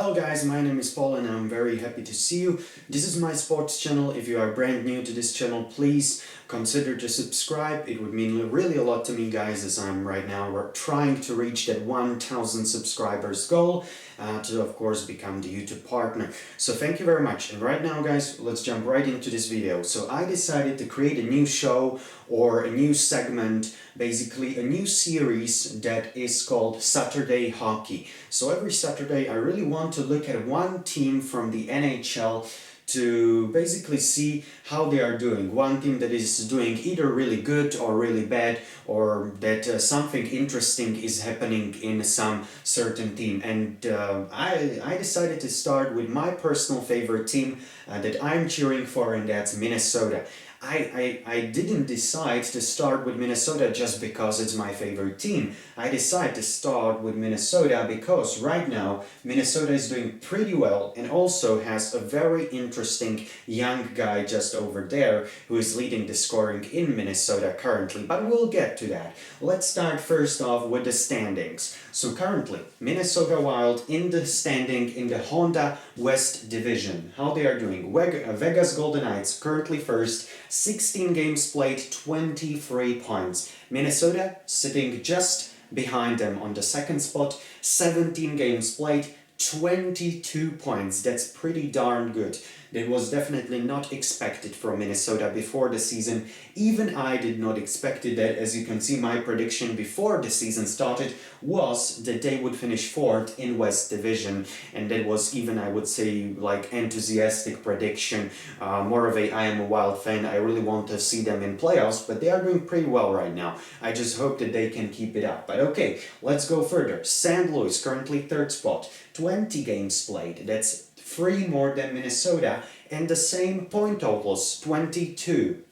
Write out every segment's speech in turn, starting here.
Hello guys, my name is Paul and I'm very happy to see you. This is my sports channel. If you are brand new to this channel, please consider to subscribe. It would mean really a lot to me guys, as I'm right now trying to reach that 1000 subscribers goal to of course become the YouTube partner. So thank you very much. And right now guys, let's jump right into this video. So I decided to create a new show or a new segment, basically a new series that is called Saturday Hockey. So every Saturday I really want to look at one team from the NHL to basically see how they are doing. One team that is doing either really good or really bad, or that something interesting is happening in some certain team. And I decided to start with my personal favorite team that I'm cheering for, and that's Minnesota. I didn't decide to start with Minnesota just because it's my favorite team. I decided to start with Minnesota because right now Minnesota is doing pretty well and also has a very interesting young guy just over there who is leading the scoring in Minnesota currently, but we'll get to that. Let's start first off with the standings. So currently Minnesota Wild in the standing in the Honda West Division. How they are doing? Vegas Golden Knights currently first, 16 games played, 23 points. Minnesota sitting just behind them on the second spot, 17 games played, 22 points. That's pretty darn good. That was definitely not expected from Minnesota before the season. Even I did not expect it. That, as you can see, my prediction before the season started was that they would finish fourth in West Division, and that was even, I would say, like enthusiastic prediction. More of a I am a Wild fan. I really want to see them in playoffs, but they are doing pretty well right now. I just hope that they can keep it up. But okay, let's go further. St. Louis currently third spot, 20 games played. That's 3 more than Minnesota, and the same point totals, 22.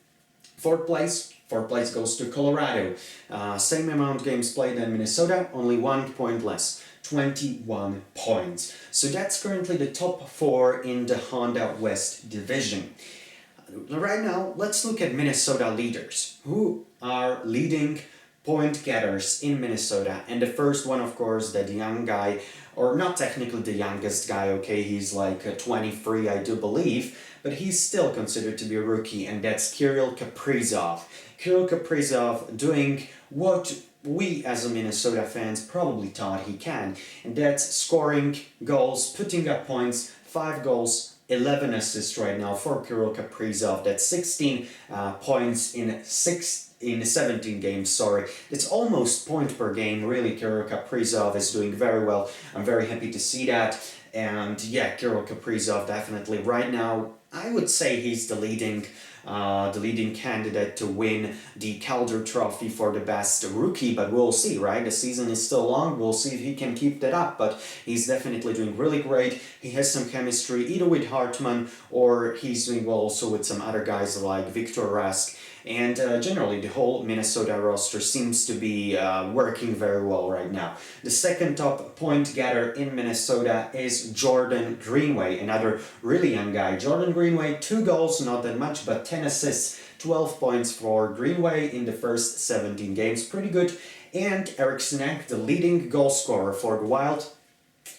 Fourth place goes to Colorado. Same amount games played than Minnesota, only 1 point less, 21 points. So that's currently the top 4 in the Honda West Division. Right now, let's look at Minnesota leaders. Who are leading point getters in Minnesota? And the first one, of course, that young guy, or not technically the youngest guy, okay, he's like 23, I do believe, but he's still considered to be a rookie, and that's Kirill Kaprizov. Kirill Kaprizov doing what we as a Minnesota fans probably thought he can, and that's scoring goals, putting up points, 5 goals, 11 assists right now for Kirill Kaprizov. That's 16 points in 17 games, sorry. It's almost point per game, really. Kirill Kaprizov is doing very well. I'm very happy to see that. And yeah, Kirill Kaprizov definitely right now, I would say he's the leading candidate to win the Calder Trophy for the best rookie, but we'll see, right? The season is still long, we'll see if he can keep that up, but he's definitely doing really great. He has some chemistry either with Hartman, or he's doing well also with some other guys like Victor Rask. And generally, the whole Minnesota roster seems to be working very well right now. The second top point getter in Minnesota is Jordan Greenway, another really young guy. Jordan Greenway, 2 goals, not that much, but 10 assists, 12 points for Greenway in the first 17 games. Pretty good. And Eriksson Ek, the leading goal scorer for the Wild,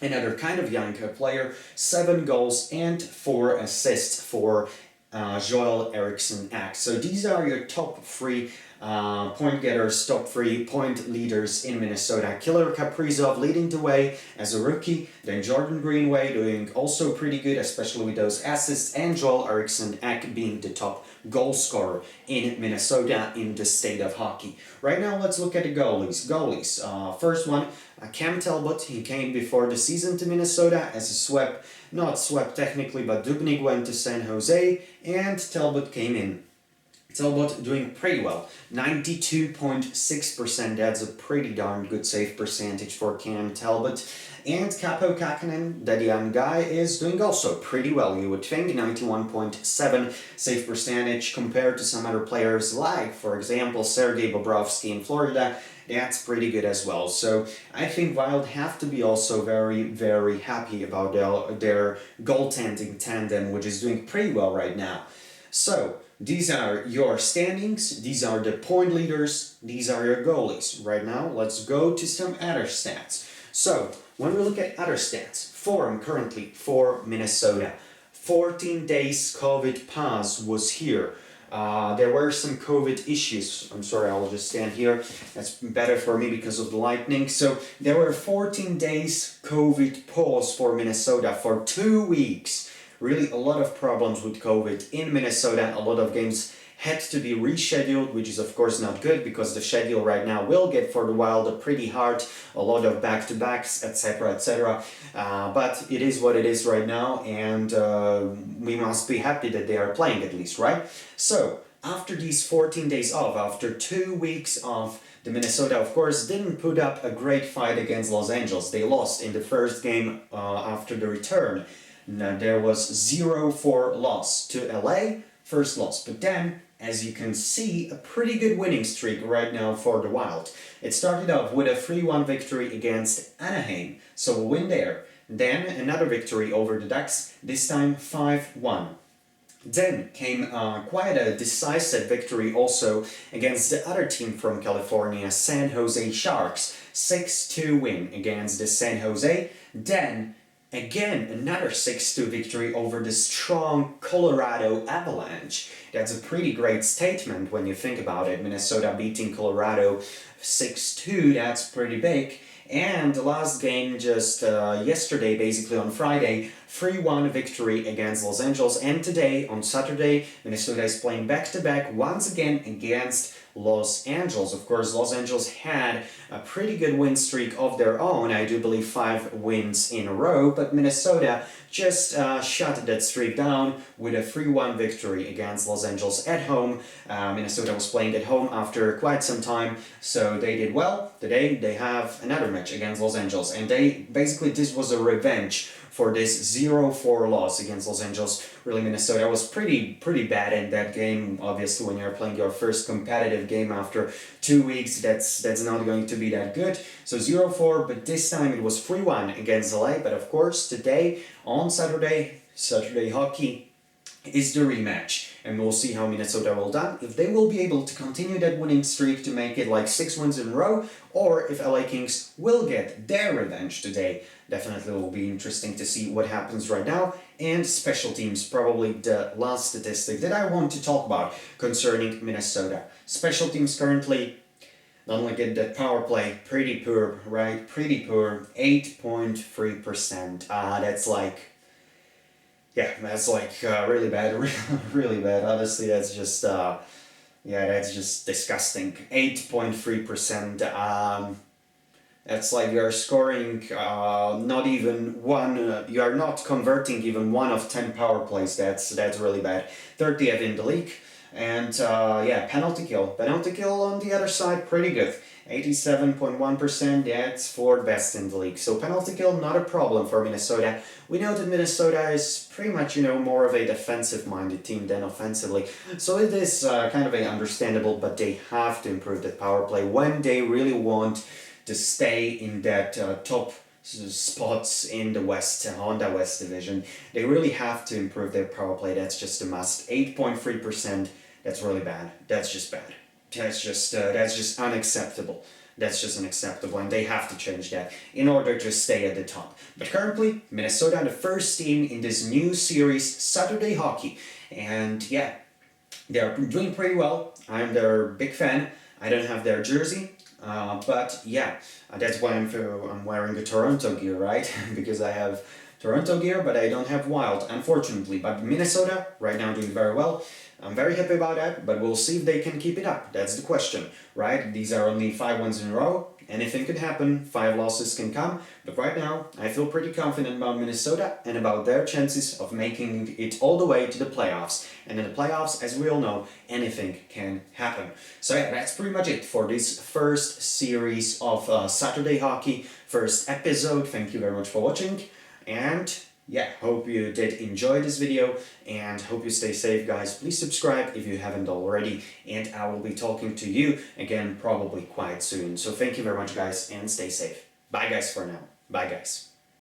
another kind of young player, 7 goals and 4 assists for Joel Eriksson Ek. So these are your top 3 point getters, top 3 point leaders in Minnesota. Kirill Kaprizov leading the way as a rookie, then Jordan Greenway doing also pretty good, especially with those assists, and Joel Eriksson Ek being the top goal scorer in Minnesota in the state of hockey. Right now, let's look at the goalies. First one, Cam Talbot. He came before the season to Minnesota as a not swept technically, but Dubnyk went to San Jose and Talbot came in. Talbot doing pretty well, 92.6%, that's a pretty darn good save percentage for Cam Talbot. And Kaapo Kähkönen, that young guy, is doing also pretty well, you would think, 91.7 save percentage compared to some other players like, for example, Sergei Bobrovsky in Florida. That's pretty good as well. So I think Wild have to be also very, very happy about their goaltending tandem, which is doing pretty well right now. So these are your standings, these are the point leaders, these are your goalies. Right now, let's go to some other stats. So When we look at other stats, form currently for Minnesota. 14 days COVID pass was here. There were some COVID issues. I'm sorry, I'll just stand here. That's better for me because of the lightning. So there were 14 days COVID pause for Minnesota for 2 weeks. Really a lot of problems with COVID in Minnesota. A lot of games had to be rescheduled, which is of course not good because the schedule right now will get for the Wild pretty hard, a lot of back-to-backs, etc., etc. But it is what it is right now, and we must be happy that they are playing at least, right? So, after these 14 days off, after 2 weeks off, the Minnesota, of course, didn't put up a great fight against Los Angeles. They lost in the first game after the return. Now, there was 0-4 loss to LA, first loss, but then as you can see, a pretty good winning streak right now for the Wild. It started off with a 3-1 victory against Anaheim, so a win there. Then another victory over the Ducks, this time 5-1. Then came quite a decisive victory also against the other team from California, San Jose Sharks. 6-2 win against the San Jose. Then again, another 6-2 victory over the strong Colorado Avalanche. That's a pretty great statement when you think about it. Minnesota beating Colorado 6-2, that's pretty big. And the last game just yesterday, basically on Friday, 3-1 victory against Los Angeles. And today, on Saturday, Minnesota is playing back-to-back once again against Los Angeles. Of course, Los Angeles had a pretty good win streak of their own. I do believe 5 wins in a row, but Minnesota just shut that streak down with a 3-1 victory against Los Angeles at home. Minnesota was playing at home after quite some time, so they did well. Today they have another match against Los Angeles, and this was a revenge for this 0-4 loss against Los Angeles. Really, Minnesota was pretty bad in that game. Obviously, when you're playing your first competitive game after 2 weeks, that's not going to be that good. So 0-4, but this time it was 3-1 against LA. But of course, today, on Saturday hockey is the rematch. And we'll see how Minnesota will do. If they will be able to continue that winning streak to make it like 6 wins in a row, or if LA Kings will get their revenge today. Definitely will be interesting to see what happens right now. And special teams, probably the last statistic that I want to talk about concerning Minnesota. Special teams currently, don't look at the power play, pretty poor, right? Pretty poor, 8.3%. That's like, yeah, that's like really bad, really bad. Honestly, that's just, that's just disgusting. 8.3%. That's like you're scoring not even one, you are not converting even 1 of 10 power plays. That's really bad. 30th in the league. And penalty kill. Penalty kill on the other side, pretty good. 87.1%, that's 4th best in the league. So penalty kill, not a problem for Minnesota. We know that Minnesota is pretty much, more of a defensive-minded team than offensively. So it is kind of understandable, but they have to improve that power play when they really want to stay in that top spots in the West, Honda West division. They really have to improve their power play. That's just a must. 8.3%, that's really bad. That's just bad. That's just unacceptable. That's just unacceptable, and they have to change that in order to stay at the top. But currently, Minnesota, the first team in this new series, Saturday Hockey. And yeah, they're doing pretty well. I'm their big fan. I don't have their jersey. But yeah, that's why I'm wearing the Toronto gear, right? Because I have Toronto gear, but I don't have Wild, unfortunately. But Minnesota, right now, doing very well. I'm very happy about that, but we'll see if they can keep it up. That's the question, right? These are only 5 wins in a row. Anything could happen, 5 losses can come. But right now, I feel pretty confident about Minnesota and about their chances of making it all the way to the playoffs. And in the playoffs, as we all know, anything can happen. So yeah, that's pretty much it for this first series of Saturday Hockey, first episode. Thank you very much for watching. And yeah, hope you did enjoy this video and hope you stay safe, guys. Please subscribe if you haven't already, and I will be talking to you again probably quite soon. So thank you very much, guys, and stay safe. Bye, guys, for now. Bye, guys.